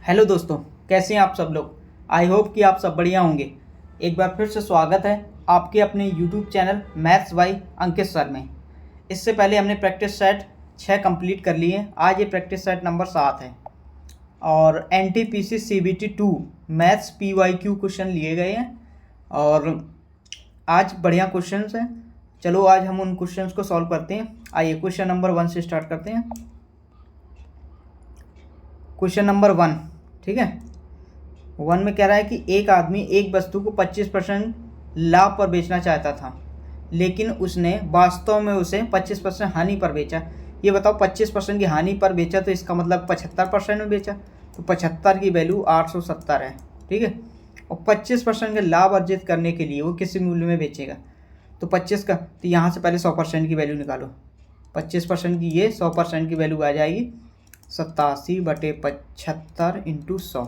Hello दोस्तों, कैसे हैं आप सब लोग। आई होप कि आप सब बढ़िया होंगे। एक बार फिर से स्वागत है आपके अपने YouTube channel maths by Ankit sir में। इससे पहले हमने प्रैक्टिस सेट 6 कंप्लीट कर लिए। आज ये प्रैक्टिस सेट नंबर 7 है और NTPC CBT 2 maths PYQ question लिए गए हैं और आज बढ़िया क्वेश्चन हैं। चलो आज हम उन क्वेश्चंस को सॉल्व करते हैं। आइए क्वेश्चन नंबर 1 से स्टार्ट करते हैं। क्वेश्चन नंबर 1, ठीक है। 1 में कह रहा है कि एक आदमी एक वस्तु को 25% लाभ पर बेचना चाहता था, लेकिन उसने वास्तव में उसे 25% हानि पर बेचा। ये बताओ, 25% की हानि पर बेचा तो इसका मतलब 75% में बेचा, तो 75 की वैल्यू 870 है, ठीक है। और 25% के लाभ अर्जित करने के लिए वो किस मूल्य में बेचेगा, तो 25 का, तो यहाँ से पहले 100% की वैल्यू निकालो। 25% की ये 100% की वैल्यू आ जाएगी 87/75 इंटू 100,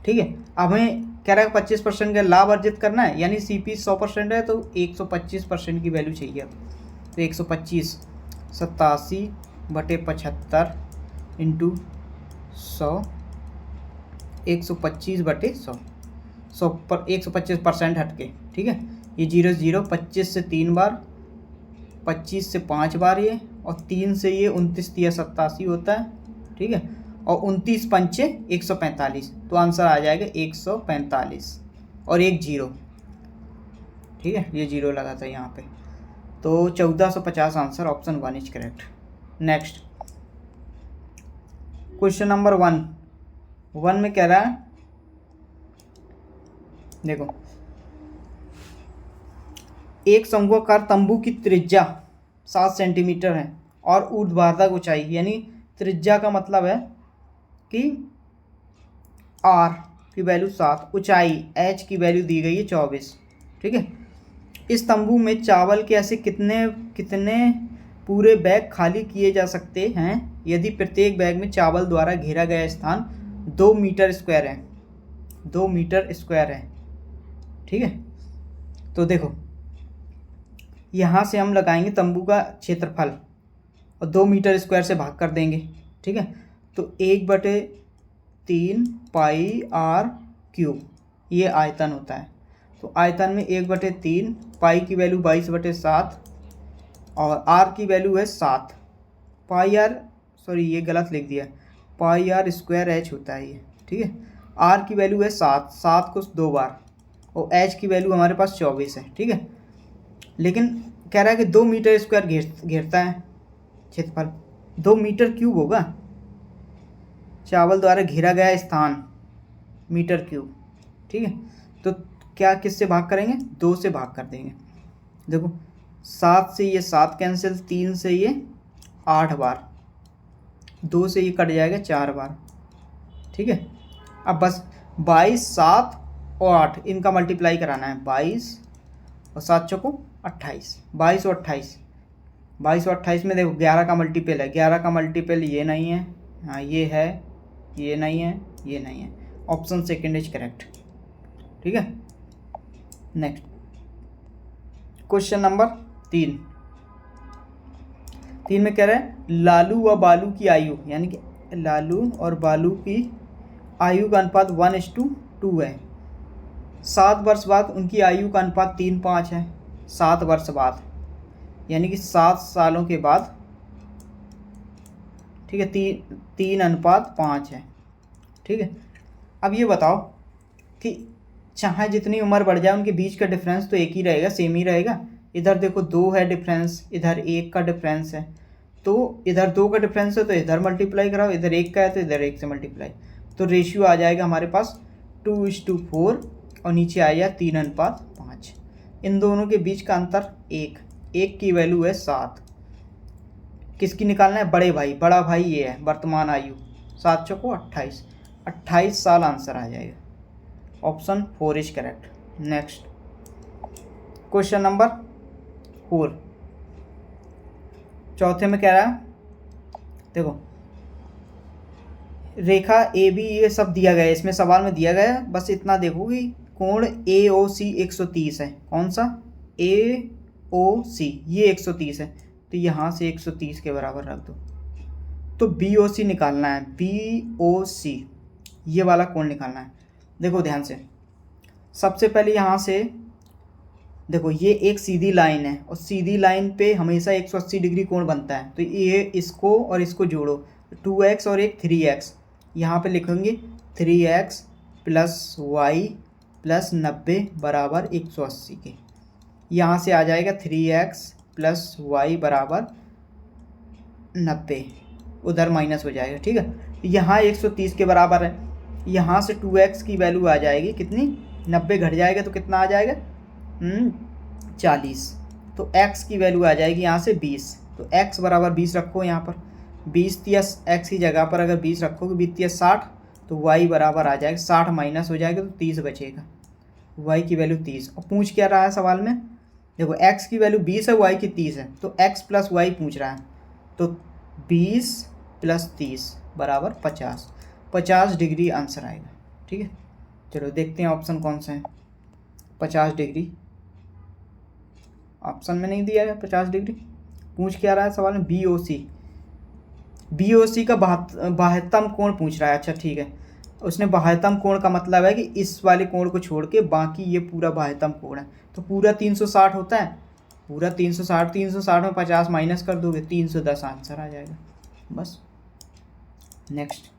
ठीक है। अब हमें कह रहा है 25% का लाभ अर्जित करना है, यानी CP 100% है तो 125% की वैल्यू चाहिए। अब तो 125 87/75 इंटू 100, 125/100, 100 पर 125% हटके, ठीक है। ये 0 0, 25 से 3 बार, 25 से 5 बार ये, और 3 से ये 29 तिया 87 होता है, ठीक है। और 29 पंचे 145, तो आंसर आ जाएगा 145 और एक 0, ठीक है। ये 0 लगा था यहाँ पे, तो 1450 answer, option 1 is correct. Next question number 1 में कह रहा है, देखो, एक शंक्वाकार तंबू की त्रिज्या 7 सेंटीमीटर है और ऊर्ध्वाधर ऊंचाई, यानी त्रिज्या का मतलब है कि R की वैल्यू 7, ऊंचाई H की वैल्यू दी गई है 24, ठीक है। इस तंबू में चावल के ऐसे कितने कितने पूरे बैग खाली किए जा सकते हैं यदि प्रत्येक बैग में चावल द्वारा घेरा गया स्थान 2 मीटर स्क्वायर है, 2 मीटर स्क्वायर है, ठीक है। तो देखो, यहाँ से हम लगाएंगे तंबू का क्षेत्रफल और 2 मीटर स्क्वायर से भाग कर देंगे, ठीक है। तो 1/3 पाई R क्यूब ये आयतन होता है। तो आयतन में 1/3, पाई की वैल्यू 22/7 और R की वैल्यू है 7। पाई R, सॉरी ये गलत लिख दिया, पाई R स्क्वायर H होता है ये, ठीक है। R की वैल्यू है 7, 7 को 2 बार, और H की वैल्यू हमारे पास 24 है, ठीक है। लेकिन कह रहा है कि 2 मीटर स्क्वायर घेरता है क्षेत्रफल, 2 मीटर क्यूब होगा, चावल द्वारा घेरा गया स्थान मीटर क्यूब, ठीक है। तो क्या किससे भाग करेंगे, 2 से भाग कर देंगे। देखो 7 से ये 7 कैंसिल, 3 से ये 8 बार, 2 से ये कट जाएगा 4 बार, ठीक है। अब बस 22, 7 और 8 इनका मल्टीप्लाई कराना है, 22 और 7 चौको 28, 22 और 28, 22 और 28 में देखो 11 का मल्टीपल है, 11 का मल्टीपल ये नहीं है, हाँ ये है, ये नहीं है, ये नहीं है, ऑप्शन सेकंड इज करेक्ट, ठीक है। नेक्स्ट क्वेश्चन नंबर 3 में कह रहे हैं लालू व बालू की आयु, यानी कि लालू और बालू की आयु का अनुपात 1:2 है। 7 वर्ष बाद उनकी आयु का अनुपात 3:5 है। 7 वर्ष बाद यानी कि 7 सालों के बाद, ठीक है, 3:5 है, ठीक है। अब ये बताओ कि चाहे जितनी उम्र बढ़ जाए उनके बीच का डिफरेंस तो एक ही रहेगा, सेम ही रहेगा। इधर देखो 2 है डिफरेंस, इधर 1 का डिफरेंस है, तो इधर 2 का डिफरेंस है तो इधर मल्टीप्लाई कराओ, इधर 1 का है तो इधर 1 से मल्टीप्लाई, तो रेशियो आ जाएगा हमारे पास 2:4 और नीचे आएगा 3:5। इन दोनों के बीच का अंतर 1 की वैल्यू है 7। किसकी निकालना है, बड़े भाई, बड़ा भाई ये है, वर्तमान आयु 7 चौको 28, 28 साल आंसर आ जाएगा, option 4 is correct. Next question number 4, चौथे में कह रहा है, देखो रेखा AB ये सब दिया गया है, इसमें सवाल में दिया गया है, बस इतना देखो कि कोण AOC 130 है। कौन सा, AOC ये 130 है, तो यहाँ से 130 के बराबर रख दो। तो BOC निकालना है, BOC ये वाला कोण निकालना है। देखो ध्यान से, सबसे पहले यहाँ से देखो ये एक सीधी लाइन है और सीधी लाइन पे हमेशा 180 डिग्री कोण बनता है। तो ये इसको और इसको जोड़ो, 2x और एक 3x, यहाँ पे लिखेंगे 3x प्लस वाई प्लस 90 बराबर 180 के। यहाँ से आ जाएगा 3x प्लस वाई बराबर 90, उधर माइनस हो जाएगा। ठीक है, यहाँ 130 के बराबर है। यहाँ से 2x की वैल्यू आ जाएगी कितनी, 90 घट जाएगा तो कितना आ जाएगा 40। तो x की वैल्यू आ जाएगी यहाँ से 20। तो x बराबर 20 रखो यहाँ पर, 20 या x की जगह पर अगर 20 रखोगे 20 या 60, तो y बराबर आ जाएगा 60 माइनस हो जाएगा तो 30 बचेगा। y की वैल्यू 30। और पूछ क्या रहा है सवाल में, देखो x की वैल्यू 20 है, y की 30 है, तो x प्लस y पूछ रहा है। तो 20 प्लस 30 बराबर 50, 50 डिग्री आंसर आएगा। ठीक है, चलो देखते हैं ऑप्शन कौन सा है। 50 डिग्री ऑप्शन में नहीं दिया है। 50 डिग्री पूछ क्या रहा है सवाल में, BOC का बाह्यतम कोण पूछ रहा है। अच्छा ठीक है, उसने बाह्यतम कोण का मतलब है कि इस वाले कोण को छोड़ के बाकी ये पूरा बाह्यतम कोण है। तो पूरा 360 होता है, पूरा 360, 360 में 50 माइनस कर दोगे 310 आंसर आ जाएगा। बस next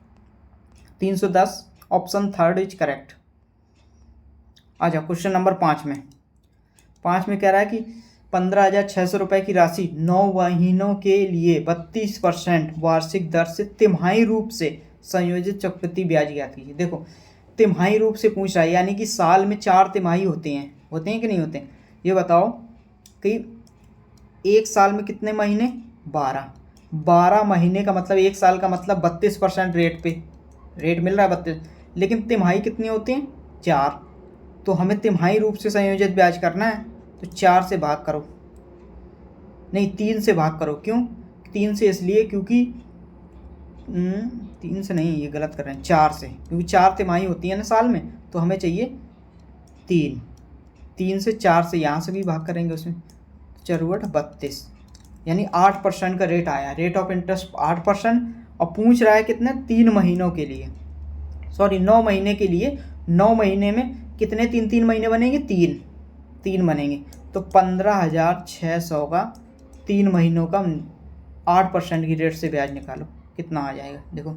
310 option third is correct. आ जाओ क्वेश्चन नंबर 5 में। 5 में कह रहा है कि 15,600 रुपये की राशि 9 महीनों के लिए 32% वार्षिक दर से तिमाही रूप से संयोजित चक्रवृद्धि ब्याज ज्ञात कीजिए। देखो तिमाही रूप से पूछ रहा है, यानी कि साल में 4 तिमाही होते हैं कि नहीं होते हैं। ये बताओ कि एक साल में कितने महीने, 12 महीने का मतलब एक साल का मतलब 32% रेट मिल रहा है 32, लेकिन तिमाही कितनी होती हैं, 4। तो हमें तिमाही रूप से संयोजित ब्याज करना है, तो 4 से भाग करो, नहीं 3 से भाग करो। क्यों 3 से, इसलिए क्योंकि 3 से नहीं, ये गलत कर रहे हैं, 4 से, क्योंकि 4 तिमाही होती है ना साल में, तो हमें चाहिए 3 से 4 से यहाँ से भी भाग करेंगे उसमें, 4 32, यानी 8% का रेट आया, रेट ऑफ इंटरेस्ट 8%। और पूछ रहा है कितने, 3 महीनों के लिए, सॉरी 9 महीने के लिए। 9 महीने में कितने 3 महीने बनेंगे, 3 बनेंगे। तो 15,600 का 3 महीनों का 8% की रेट से ब्याज निकालो, कितना आ जाएगा। देखो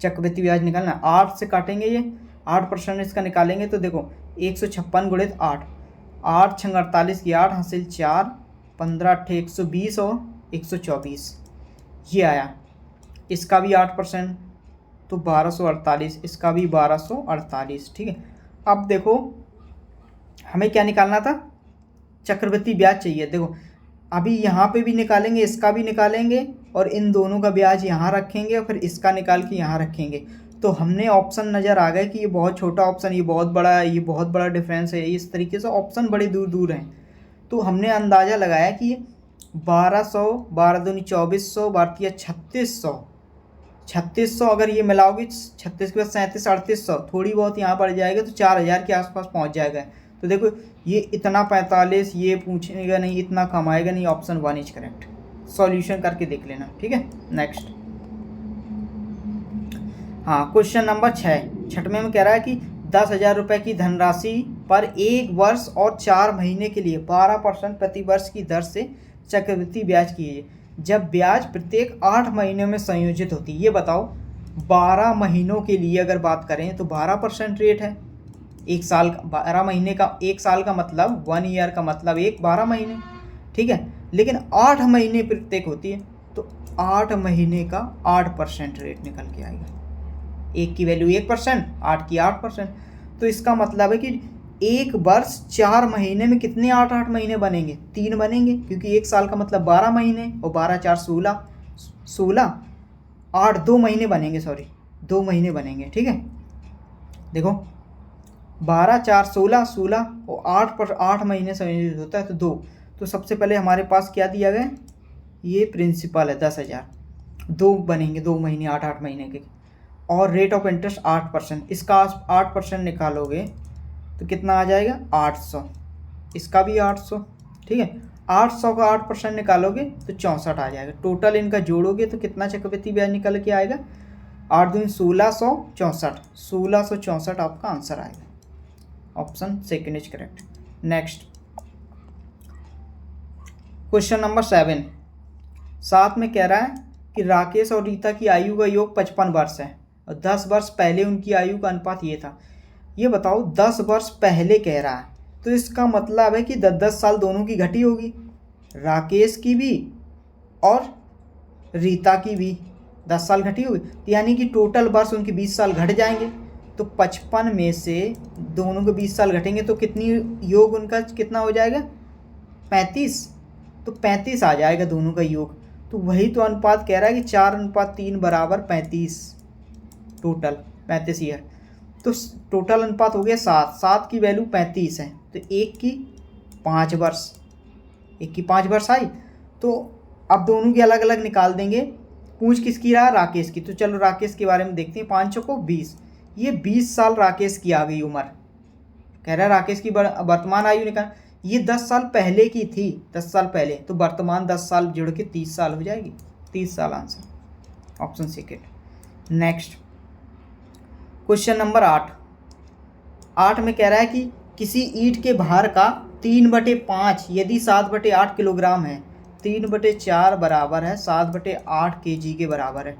चक्रवृद्धि ब्याज निकालना, 8 से काटेंगे, ये 8% इसका निकालेंगे। तो देखो 156 गुणित 8, 8 छंग 48 की 8 हासिल 4, 15 8 120 और 124, ये आया। इसका भी 8%, तो 1248, इसका भी 1248। ठीक है, अब देखो हमें क्या निकालना था, चक्रवृद्धि ब्याज चाहिए। देखो अभी यहाँ पे भी निकालेंगे, इसका भी निकालेंगे, और इन दोनों का ब्याज यहाँ रखेंगे, और फिर इसका निकाल के यहाँ रखेंगे। तो हमने ऑप्शन नज़र आ गए कि ये बहुत छोटा ऑप्शन, ये बहुत बड़ा है, ये बहुत बड़ा डिफरेंस है। इस तरीके से ऑप्शन बड़े दूर दूर हैं। तो हमने अंदाज़ा लगाया कि 1200, 12 दूनी 2400, 12 3600 अगर ये मिलाओगे 36 के बाद 37 3800, थोड़ी बहुत यहाँ पड़ जाएगा, तो 4000 के आसपास पहुँच जाएगा। तो देखो ये इतना 45, ये पूछेगा नहीं, इतना कम आएगा नहीं। Option 1 is correct. सॉल्यूशन करके देख लेना। ठीक है, नेक्स्ट। हाँ क्वेश्चन नंबर 6 में कह रहा है कि 10,000 रुपये की धनराशि पर 1 वर्ष और 4 महीने के लिए 12% प्रति वर्ष की दर से चक्रवृद्धि ब्याज कीजिए, जब ब्याज प्रत्येक 8 महीनों में संयोजित होती है। ये बताओ 12 महीनों के लिए अगर बात करें तो 12% रेट है। एक साल का 12 महीने का, एक साल का मतलब 1 ईयर का मतलब 12 महीने। ठीक है, लेकिन 8 महीने प्रत्येक होती है, तो 8 महीने का 8% रेट निकल के आएगा। एक की वैल्यू 1%, 8 की 8%। तो इसका मतलब है कि एक वर्ष 4 महीने में कितने 8 महीने बनेंगे, 3 बनेंगे, क्योंकि एक साल का मतलब 12 महीने, और 12 4 16, 8 2 महीने बनेंगे, सॉरी 2 महीने बनेंगे। ठीक है, देखो 12 4 16 और 8 महीने संयोजित होता है, तो 2। तो सबसे पहले हमारे पास क्या दिया गया, ये प्रिंसिपल है 10,000, 2 बनेंगे, 2 महीने 8 महीने के, और रेट ऑफ इंटरेस्ट 8%। इसका 8% निकालोगे तो कितना आ जाएगा 800, इसका भी 800। ठीक है, 800 का 8% निकालोगे तो 64 आ जाएगा। टोटल इनका जोड़ोगे तो कितना चक्रवृद्धि ब्याज निकल के आएगा, 8 दूनी 1664, 1664 आपका आंसर आएगा। Option second is correct. Next question number 7। 7 में कह रहा है कि राकेश और रीता की आयु का योग 55 वर्ष है और 10 वर्ष पहले उनकी आयु का अनुपात ये था। ये बताओ 10 वर्ष पहले कह रहा है, तो इसका मतलब है कि 10-10 साल दोनों की घटी होगी, राकेश की भी और रीता की भी 10 साल घटी होगी, यानी कि टोटल वर्ष उनके 20 साल घट जाएंगे। तो 55 में से दोनों के 20 साल घटेंगे तो कितनी योग उनका कितना हो जाएगा? 35। तो 35 आ जाएगा दोनों का योग। तो वही तो अनुपात कह रहा है कि 4:3 बराबर 35, टोटल 35 ईयर। तो टोटल अनुपात हो गया 7, 7 की वैल्यू 35 है, तो एक की 5 वर्ष, एक की 5 वर्ष आई। तो अब दोनों की अलग अलग निकाल देंगे। पूछ किसकी रहा? राकेश की। तो चलो राकेश के बारे में देखते हैं। 5 चौको 20, ये 20 साल राकेश की आ गई उम्र। कह रहा है राकेश की वर्तमान आयु निकाल, ये 10 साल पहले की थी, 10 साल पहले, तो वर्तमान 10 साल जुड़ के 30 साल हो जाएगी, 30 साल answer, option second. Next question number 8। 8 में कह रहा है कि किसी ईंट के भार का 3/5 यदि 7/8 किलोग्राम है, 3/4 बराबर है 7/8 kg के बराबर है।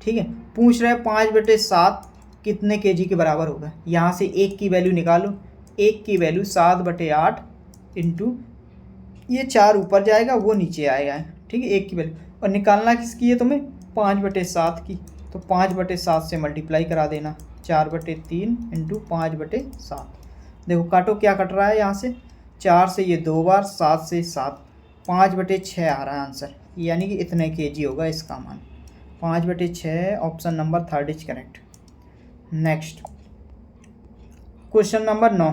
ठीक है, पूछ रहे हैं 5/7 कितने kg के बराबर होगा। यहाँ से एक की वैल्यू निकालो, एक की वैल्यू 7/8 इंटू ये 4 ऊपर जाएगा वो नीचे आएगा। ठीक है, एक की वैल्यू, और निकालना किसकी है तुम्हें? 5/7 की। तो 5/7 से मल्टीप्लाई करा देना, 4/3 इंटू 5/7। देखो काटो क्या कट रहा है यहाँ से, 4 से ये 2 बार, 7 से 7, 5/6 आ रहा है आंसर, यानी कि इतने kg होगा इसका मान, 5/6, option number third is correct. Next question number 9।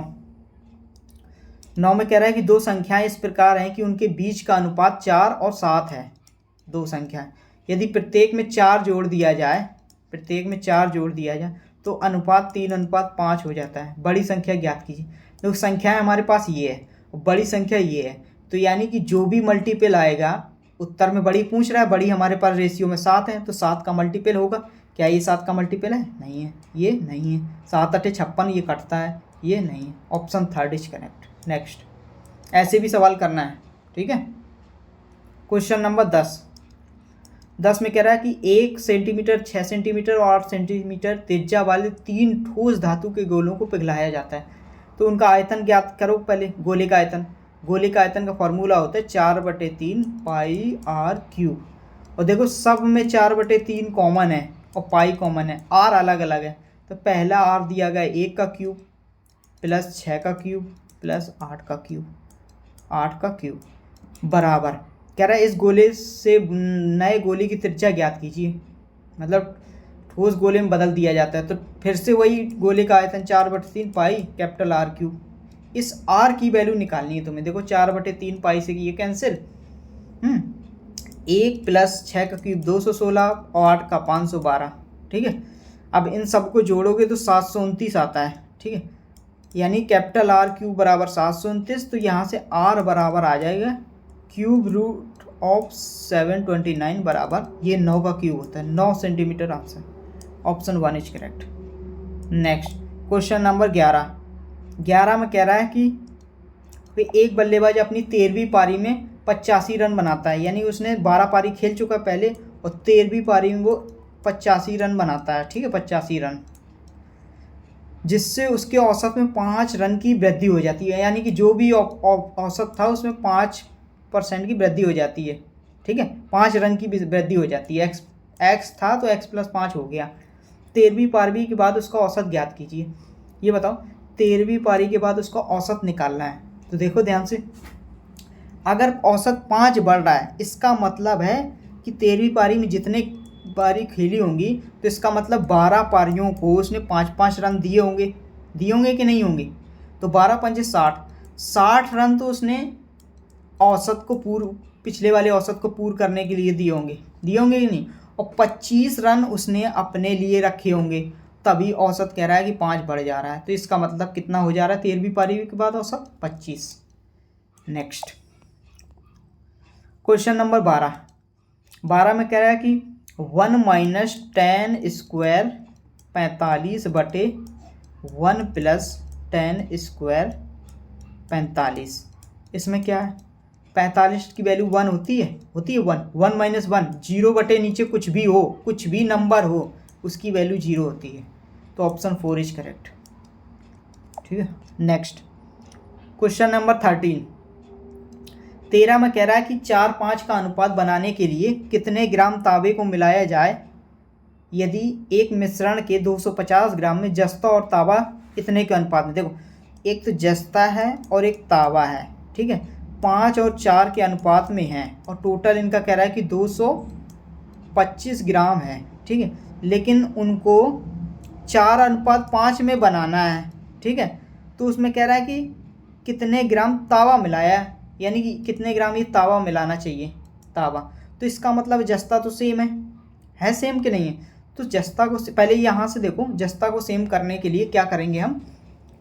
9 में कह रहा है कि दो संख्याएं इस प्रकार हैं कि उनके बीच का अनुपात 4 और 7 है। दो संख्याएं, यदि प्रत्येक में 4 जोड़ दिया जाए, प्रत्येक में 4 जोड़ दिया जाए तो अनुपात 3:5 हो जाता है। बड़ी संख्या ज्ञात कीजिए। तो संख्याएं हमारे पास ये है और बड़ी संख्या ये है, तो यानी कि जो भी मल्टीपल आएगा, उत्तर में बड़ी पूछ रहा है, बड़ी हमारे पास रेशियो में 7 है, तो 7 का मल्टीपल होगा। क्या ये 7 का मल्टीपल है? नहीं है, ये नहीं है। 7 × 8 = 56, ये कटता है, ये नहीं है, option third is correct. Next ऐसे भी सवाल करना है। ठीक है, क्वेश्चन नंबर 10। 10 में कह रहा है कि 1 सेंटीमीटर, 6 सेंटीमीटर और 8 सेंटीमीटर त्रिज्या वाले 3 ठोस धातु के गोलों को पिघलाया जाता है। तो उनका आयतन ज्ञात करो पहले। गोले का आयतन, गोले का आयतन का फॉर्मूला होता है 4/3 πr³। और देखो सब में 4/3 कॉमन है और पाई कॉमन है, आर अलग अलग है। तो पहला आर दिया गया 1 का क्यूब प्लस 6 का क्यूब प्लस 8 का क्यूब, 8 का क्यूब बराबर, कह रहा है इस गोले से नए गोले की त्रिज्या ज्ञात कीजिए। मतलब ठोस गोले में बदल दिया जाता है, तो फिर से वही गोले का आयतन 4/3 πr³। इस आर की वैल्यू निकालनी है तुम्हें। देखो 4/3 पाई से ये कैंसिल, 1 प्लस 6 का क्यूब 216 और 8 का 512। ठीक है, अब इन सबको जोड़ोगे तो 729 आता है। ठीक है, यानी R³ बराबर 729। तो यहाँ से R बराबर आ जाएगा √729 बराबर, ये 9 का क्यूब होता है, 9 centimetre answer, option 1 is correct. Next question number 11। 11 में कह रहा है कि एक बल्लेबाज अपनी 13वीं पारी में 85 रन बनाता है, यानी उसने 12 पारी खेल चुका पहले और 13वीं पारी में वो 85 रन बनाता है। ठीक है, 85 रन, जिससे उसके औसत में 5 रन की वृद्धि हो जाती है, यानी कि जो भी औसत था उसमें 5% की वृद्धि हो जाती है। ठीक है, 5 रन की वृद्धि हो जाती है। एक्स था तो x + 5 हो गया। 13वीं पारी के बाद उसका औसत ज्ञात कीजिए। ये बताओ 13वीं पारी के बाद उसका औसत निकालना है। तो देखो ध्यान से, अगर औसत 5 बढ़ रहा है, इसका मतलब है कि 13वीं पारी में जितने पारी खेली होंगी, तो इसका मतलब 12 पारियों को उसने 5-5 रन दिए होंगे, कि नहीं होंगे? तो 12 × 5 = 60, 60 रन तो उसने औसत को पिछले वाले औसत को पूर्ण करने के लिए दिए होंगे कि नहीं? और 25 रन उसने अपने लिए रखे होंगे, तभी औसत कह रहा है कि 5 बढ़ जा रहा है। तो इसका मतलब कितना हो जा रहा है 13वीं पारी के बाद औसत? 25। Next question number 12। 12 में कह रहा है कि 1 माइनस 10² 45/1 प्लस 10² 45। इसमें क्या है, 45 की वैल्यू 1 होती है 1 1 माइनस 1 जीरो बटे नीचे कुछ भी हो, कुछ भी नंबर हो उसकी वैल्यू 0 होती है। तो ऑप्शन 4 इज करेक्ट। ठीक है, नेक्स्ट क्वेश्चन नंबर 13 में कह रहा है कि 4:5 का अनुपात बनाने के लिए कितने ग्राम तांबे को मिलाया जाए यदि एक मिश्रण के 250 ग्राम में जस्ता और तांबा इतने के अनुपात में। देखो, एक तो जस्ता है और एक तांबा है, ठीक है, 5 और 4 के अनुपात में है और टोटल इनका कह रहा है कि 225 ग्राम है। ठीक है, लेकिन उनको 4:5 में बनाना है। ठीक है, तो उसमें कह रहा है कि कितने ग्राम तांबा मिलाया है, यानी कि कितने ग्राम ये तांबा मिलाना चाहिए, तांबा। तो इसका मतलब जस्ता तो सेम है सेम कि नहीं है। तो जस्ता को पहले यहाँ से देखो, जस्ता को सेम करने के लिए क्या करेंगे हम,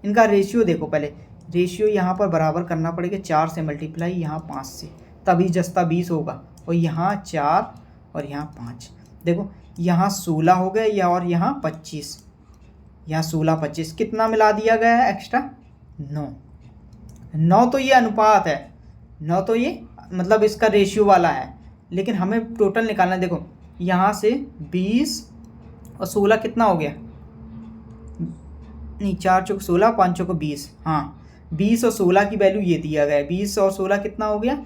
इनका रेशियो देखो, पहले रेशियो यहाँ पर बराबर करना पड़ेगा, 4 से मल्टीप्लाई यहाँ 5 से, तभी जस्ता 20 होगा। और यहाँ 4 और यहाँ 5, देखो यहाँ 16 हो गए या, और यहाँ 25, यहाँ 16 25 कितना मिला दिया गया है एक्स्ट्रा, 9 तो ये अनुपात है, 9 तो ये मतलब इसका रेशियो वाला है, लेकिन हमें टोटल निकालना है। देखो यहाँ से 20 और 16 कितना हो गया, नहीं 4 चौक 16 5 चौक 20, हाँ 20 और 16 की वैल्यू ये दिया गया है, 20 और 16 कितना हो गया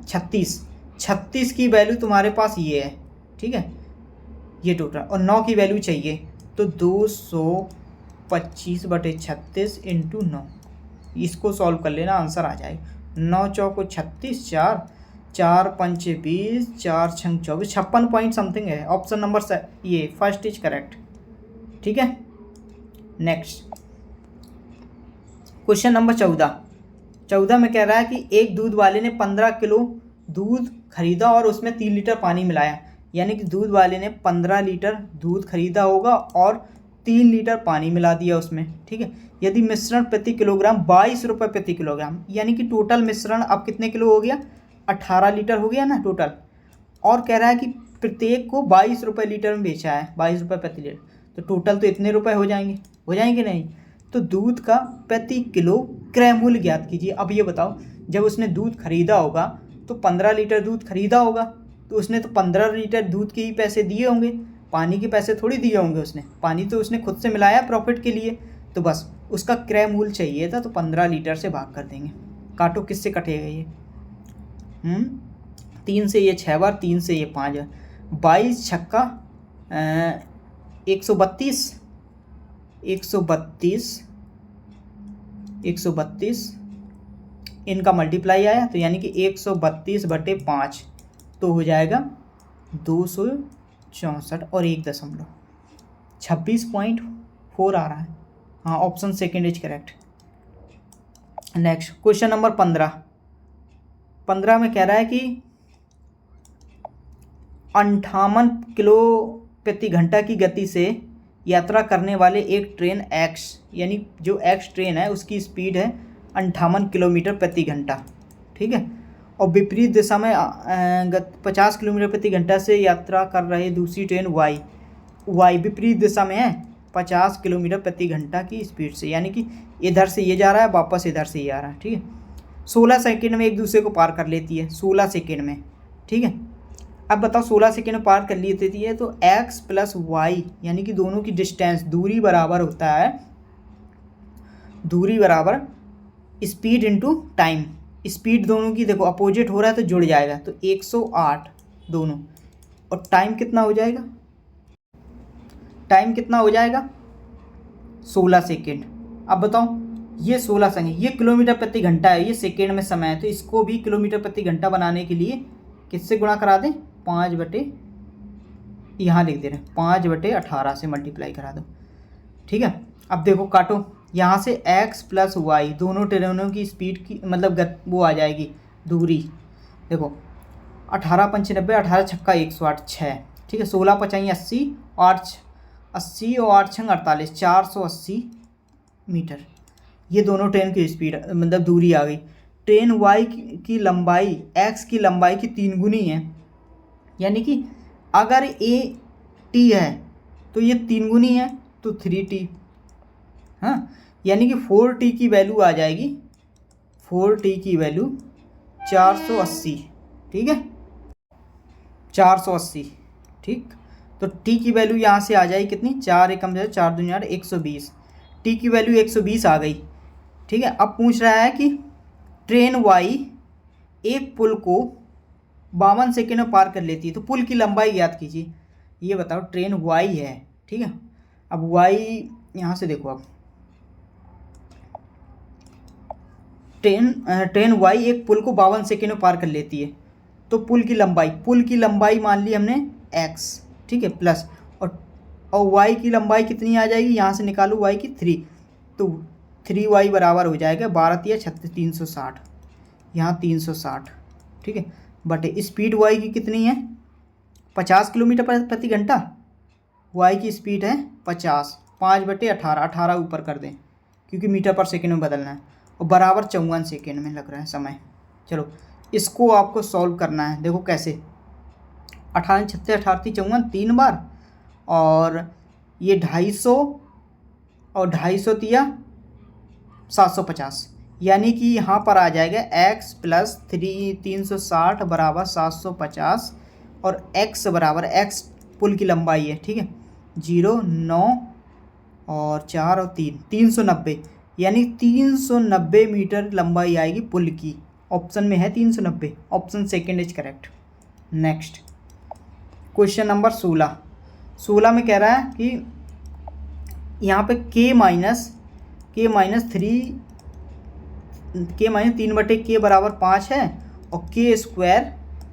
36 की वैल्यू तुम्हारे पास ये है। ठीक है, ये टोटल, और 9 की वैल्यू चाहिए, तो 225/36 इंटू 9, इसको सॉल्व कर लेना, आंसर आ जाएगा। 9 चौको 36, 4 5 20, 4 6 24, 56 पॉइंट समथिंग है। ऑप्शन नंबर ये फर्स्ट इज करेक्ट। ठीक है, नेक्स्ट क्वेश्चन नंबर 14 में कह रहा है कि एक दूध वाले ने 15 किलो दूध खरीदा और उसमें 3 लीटर पानी मिलाया, यानी कि दूध वाले ने 15 लीटर दूध खरीदा होगा और 3 लीटर पानी मिला दिया उसमें। ठीक है, यदि मिश्रण प्रति किलोग्राम 22 रुपये प्रति किलोग्राम, यानी कि टोटल मिश्रण अब कितने किलो हो गया, 18 लीटर हो गया ना टोटल, और कह रहा है कि प्रत्येक को 22 रुपये लीटर में बेचा है, 22 रुपये प्रति लीटर, तो टोटल तो इतने रुपए हो जाएंगे नहीं। तो दूध का प्रति किलो क्रय मूल्य ज्ञात कीजिए। अब ये बताओ, जब उसने दूध खरीदा होगा तो 15 लीटर दूध खरीदा होगा, तो उसने तो 15 लीटर दूध के ही पैसे दिए होंगे, पानी के पैसे थोड़ी दिए होंगे उसने, पानी तो उसने खुद से मिलाया प्रॉफिट के लिए, तो बस उसका क्रय मूल्य चाहिए था, तो 15 लीटर से भाग कर देंगे। काटो, किससे कटेगा ये, 3 से ये 6 बार, 3 से ये 5 बार, 22 छक्का 132 इनका मल्टीप्लाई आया, तो यानी कि 132/5, तो हो जाएगा 264 और 1.26.4 आ रहा है। हाँ, option second is correct. Next question number 15 में कह रहा है कि 58 किलो प्रति घंटा की गति से यात्रा करने वाले एक ट्रेन एक्स, यानी जो एक्स ट्रेन है उसकी स्पीड है 58 किलोमीटर प्रति घंटा। ठीक है, और विपरीत दिशा में 50 किलोमीटर प्रति घंटा से यात्रा कर रहे दूसरी ट्रेन वाई विपरीत दिशा में है 50 किलोमीटर प्रति घंटा की स्पीड से, यानी कि इधर से ये जा रहा है, वापस इधर से ये आ रहा है। ठीक है, 16 सेकेंड में एक दूसरे को पार कर लेती है, 16 सेकेंड में। ठीक है, अब बताओ 16 सेकेंड में पार कर लेती है, तो x प्लस वाई, यानी कि दोनों की डिस्टेंस, दूरी बराबर होता है, दूरी बराबर स्पीड इंटू टाइम। स्पीड दोनों की देखो अपोजिट हो रहा है तो जुड़ जाएगा, तो 108 दोनों, और टाइम कितना हो जाएगा, 16 सेकेंड। अब बताओ ये 16 सेकेंड, ये किलोमीटर प्रति घंटा है, ये सेकेंड में समय है, तो इसको भी किलोमीटर प्रति घंटा बनाने के लिए किससे गुणा करा दें, 5 यहाँ लिख दे रहे हैं 5/18 से मल्टीप्लाई करा दो। ठीक है, अब देखो काटो, यहाँ से x प्लस वाई, दोनों ट्रेनों की स्पीड की मतलब वो आ जाएगी दूरी। देखो 18 × 5 = 90, 18 छक्का 108, 6। ठीक है, 16 × 5 = 80, 80 और 8 × 48, 480 मीटर। ये दोनों ट्रेन की स्पीड मतलब दूरी आ गई। ट्रेन वाई की लंबाई x की लंबाई की 3 गुनी है, यानी कि अगर ए टी है तो ये 3 गुनी है तो 3t, हाँ, यानी कि 4t की वैल्यू आ जाएगी, 4t की वैल्यू 480, ठीक है, 480, ठीक। तो t की वैल्यू यहाँ से आ जाएगी कितनी, 4 एकम 4 दूनी 8, 120, t की वैल्यू 120 आ गई, ठीक है। अब पूछ रहा है कि ट्रेन वाई एक पुल को 52 सेकेंड में पार कर लेती है, तो पुल की लंबाई ज्ञात कीजिए। ये बताओ, ट्रेन वाई है, ठीक है। अब वाई यहाँ से देखो, अब ट्रेन वाई एक पुल को 52 सेकेंड में पार कर लेती है, तो पुल की लंबाई मान ली हमने x, ठीक है, प्लस और y की लंबाई कितनी आ जाएगी, यहाँ से निकालो y की 3, तो 3y बराबर हो जाएगा 12 या 36, 360, यहाँ 360, ठीक है, बटे स्पीड y की कितनी है 50 किलोमीटर प्रति घंटा, y की स्पीड है 50, 5/18, 18 ऊपर कर दें क्योंकि मीटर पर सेकेंड में बदलना है, और बराबर 54 सेकेंड में लग रहा है समय। चलो इसको आपको सॉल्व करना है, देखो कैसे, 18 36 18 54 3 बार, और ये 250 और 250 तिया 750, यानी कि यहाँ पर आ जाएगा x प्लस 360 बराबर 750, और x बराबर, x पुल की लंबाई है, ठीक है, 0 9 और 4 और 3 390, यानी 390 मीटर लंबाई आएगी पुल की। ऑप्शन में है 390, option second is correct. Next question number 16 में कह रहा है कि यहाँ पे k माइनस 3/k बराबर 5 है, और k square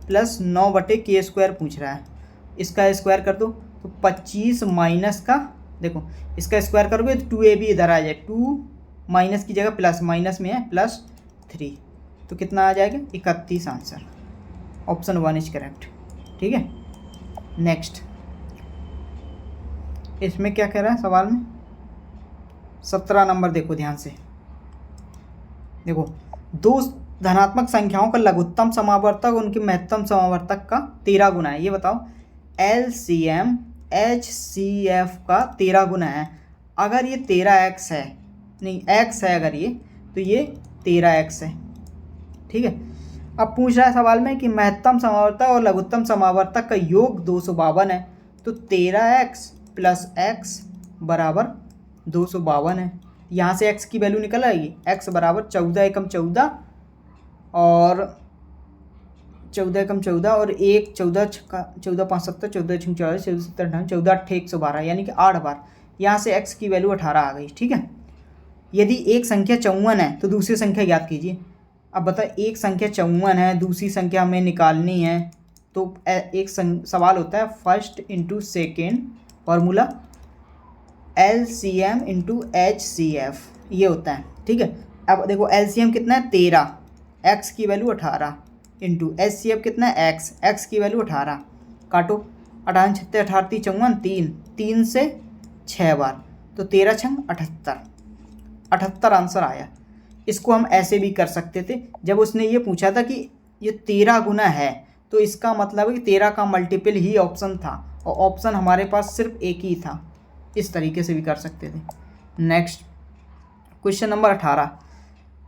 plus 9/k square पूछ रहा है। इसका स्क्वायर कर दो तो 25 माइनस का, देखो इसका स्क्वायर करोगे तो 2ab इधर आ जाए, 2 माइनस की जगह प्लस, माइनस में है प्लस 3, तो कितना आ जाएगा 31 आंसर, ऑप्शन 1 इज करेक्ट, ठीक है। नेक्स्ट इसमें क्या कह रहा है सवाल में, 17 नंबर देखो ध्यान से, देखो दो धनात्मक संख्याओं का लघुत्तम समावर्तक उनके महत्तम समावर्तक का 13 गुना है। ये बताओ LCM HCF का 13 गुना है। अगर ये 13x है, नहीं x है अगर ये, तो ये 13x है, ठीक है। अब पूछ रहा है सवाल में कि महत्तम समावर्तक और लघुत्तम समावर्तक का योग 252 है, तो 13x प्लस x बराबर 252 है। यहाँ से x की वैल्यू निकल आएगी, x बराबर 14 एकम 14 और 14 एकम 14 और 1 14 छक्का 14 5 7 14 6 40 14 17 18 14 8 112, यानी कि 8 बार। यहाँ से x की वैल्यू 18 आ गई, ठीक है। यदि एक संख्या 54 है तो दूसरी संख्या याद कीजिए। अब बताओ एक संख्या 54 है, दूसरी संख्या हमें निकालनी है, तो एक सवाल होता है first into second, formula LCM into HCF, ये होता है, ठीक है। अब देखो LCM कितना है 13, x की वैल्यू 18 इंटू HCF कितना है x की वैल्यू 18, काटो 18 36 18 54 3 से 6 बार, तो 13 छंग 78 आंसर आया। इसको हम ऐसे भी कर सकते थे, जब उसने ये पूछा था कि ये 13 गुना है तो इसका मतलब है कि 13 का मल्टीपल ही ऑप्शन था, और ऑप्शन हमारे पास सिर्फ एक ही था, इस तरीके से भी कर सकते थे। नेक्स्ट क्वेश्चन नंबर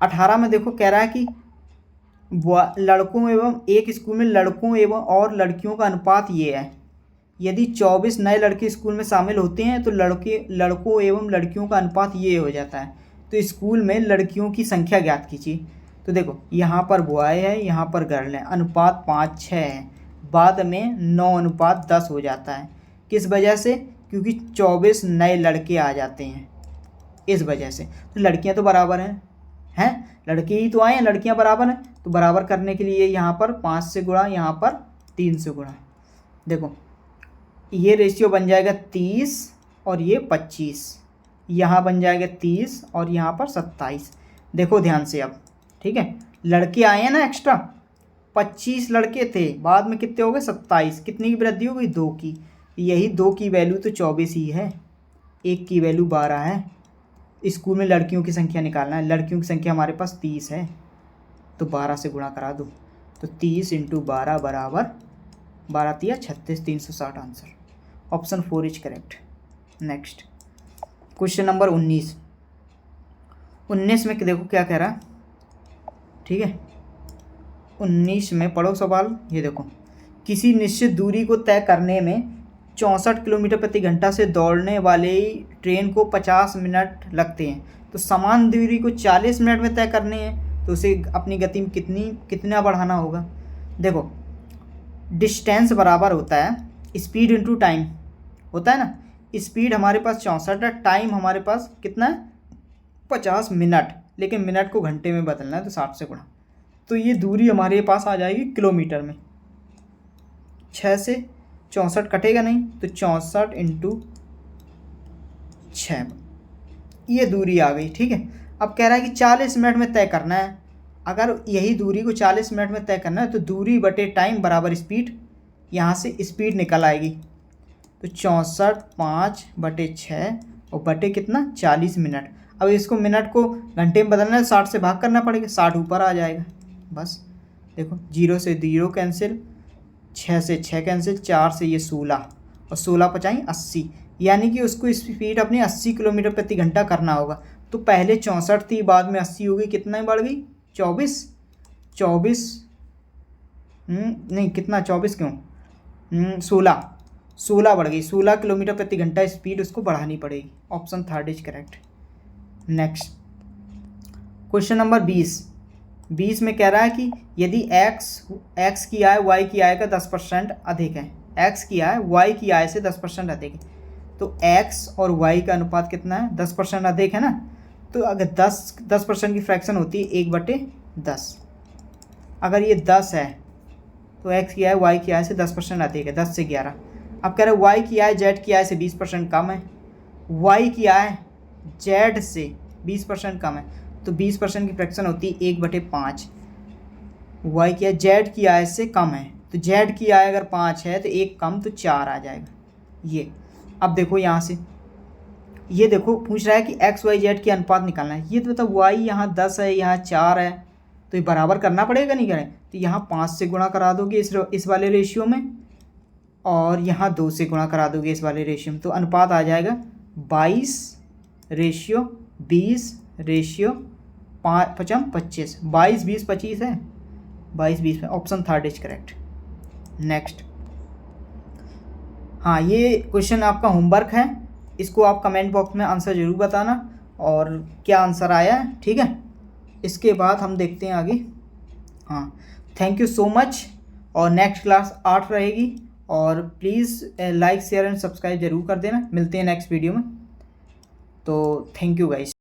18 में देखो कह रहा है कि लड़कों एवं एक स्कूल में लड़कों एवं और लड़कियों का अनुपात ये है। यदि 24 नए लड़के स्कूल में शामिल होते हैं तो लड़कों एवं लड़कियों का अनुपात ये हो जाता है। तो स्कूल में लड़कियों की संख्या ज्ञात कीजिए। तो देखो यहाँ पर बॉय है, यहाँ पर गर्ल है, अनुपात 5:6 है, बाद में 9:10 हो जाता है। किस वजह से? क्योंकि 24 नए लड़के आ जाते हैं, इस वजह से। तो लड़कियाँ तो बराबर हैं, लड़के ही तो आए हैं, लड़कियाँ बराबर हैं, तो बराबर करने के लिए यहाँ पर 5 से गुणा, यहाँ पर 3 से गुणा। देखो ये रेशियो बन जाएगा 30 और ये 25, यहाँ बन जाएगा 30 और यहाँ पर 27। देखो ध्यान से अब, ठीक है, लड़के आए हैं ना एक्स्ट्रा, 25 लड़के थे, बाद में कितने हो गए 27, कितनी की वृद्धि हो गई 2 की। यही 2 की वैल्यू तो 24 ही है, 1 की वैल्यू 12 है। स्कूल में लड़कियों की संख्या निकालना है, लड़कियों की संख्या हमारे पास 30 है, तो 12 से गुणा करा दो, तो 30 × 12 बराबर 12 तिया 36, 360 answer. Option 4 is correct. Next question number 19 में देखो क्या कह रहा है, ठीक है। 19 में पढ़ो सवाल, ये देखो, किसी निश्चित दूरी को तय करने में 64 किलोमीटर प्रति घंटा से दौड़ने वाले ट्रेन को 50 मिनट लगते हैं, तो समान दूरी को 40 मिनट में तय करने हैं, तो उसे अपनी गति में कितना बढ़ाना होगा। देखो डिस्टेंस बराबर होता है स्पीड इनटू टाइम, होता है ना। स्पीड हमारे पास 64 है, टाइम हमारे पास कितना है 50 मिनट, लेकिन मिनट को घंटे में बदलना है तो 60 से गुणा, तो ये दूरी हमारे पास आ जाएगी किलोमीटर में। 6 से 64 कटेगा नहीं, तो 64 इंटू 6 ये दूरी आ गई, ठीक है। अब कह रहा है कि 40 मिनट में तय करना है। अगर यही दूरी को 40 मिनट में तय करना है तो दूरी बटे टाइम बराबर स्पीड, यहाँ से स्पीड निकल आएगी, तो 64 5 बटे 6 और बटे कितना 40 मिनट। अब इसको मिनट को घंटे में बदलना है, 60 से भाग करना पड़ेगा, 60 ऊपर आ जाएगा। बस देखो 0 से 0 कैंसिल, 6 से 6 कैंसिल, 4 से ये 16 और 16 पचाएँ 80, यानी कि उसको स्पीड अपनी 80 किलोमीटर प्रति घंटा करना होगा। तो पहले 64 थी, बाद में 80 हो गई, कितना बढ़ गई 24 नहीं कितना 24 क्यों 16 बढ़ गई, 16 किलोमीटर प्रति घंटा स्पीड उसको बढ़ानी पड़ेगी। Option 3 is correct. Next question number 20 में कह रहा है कि यदि x की आय y की आय का 10% अधिक है, x की आय y की आय से 10% अधिक है, तो x और y का अनुपात कितना है 10% अधिक है ना। तो अगर 10% की फ्रैक्शन होती है 1/10, अगर ये 10 है तो x की आय y की आय से 10% अधिक है, 10 से 11। अब कह रहे हैं y की आय z की आय से 20% कम है, y की आय z से 20% कम है, तो 20% की फ्रैक्शन होती है 1/5। y की आय z की आय से कम है, तो z की आय अगर 5 है तो 1 कम तो 4 आ जाएगा ये। अब देखो यहाँ से ये देखो पूछ रहा है कि x y z की अनुपात निकालना है, ये तो मतलब y यहाँ 10 है यहाँ 4 है, तो ये बराबर करना पड़ेगा नहीं करें, तो यहाँ 5 से गुणा करा दोगे इस वाले रेशियो में, और यहाँ 2 से गुणा करा दोगे इस वाले रेशियो में, तो अनुपात आ जाएगा 22:20:5 22 20 25 है, 22 20 में ऑप्शन 3 इज करेक्ट। नेक्स्ट, हाँ ये क्वेश्चन आपका होमवर्क है, इसको आप कमेंट बॉक्स में आंसर ज़रूर बताना और क्या आंसर आया है, ठीक है। इसके बाद हम देखते हैं आगे। हाँ थैंक यू सो मच, और नेक्स्ट क्लास 8 रहेगी, और please like share and subscribe ज़रूर कर देना। मिलते हैं नेक्स्ट वीडियो में, तो थैंक यू गाइस।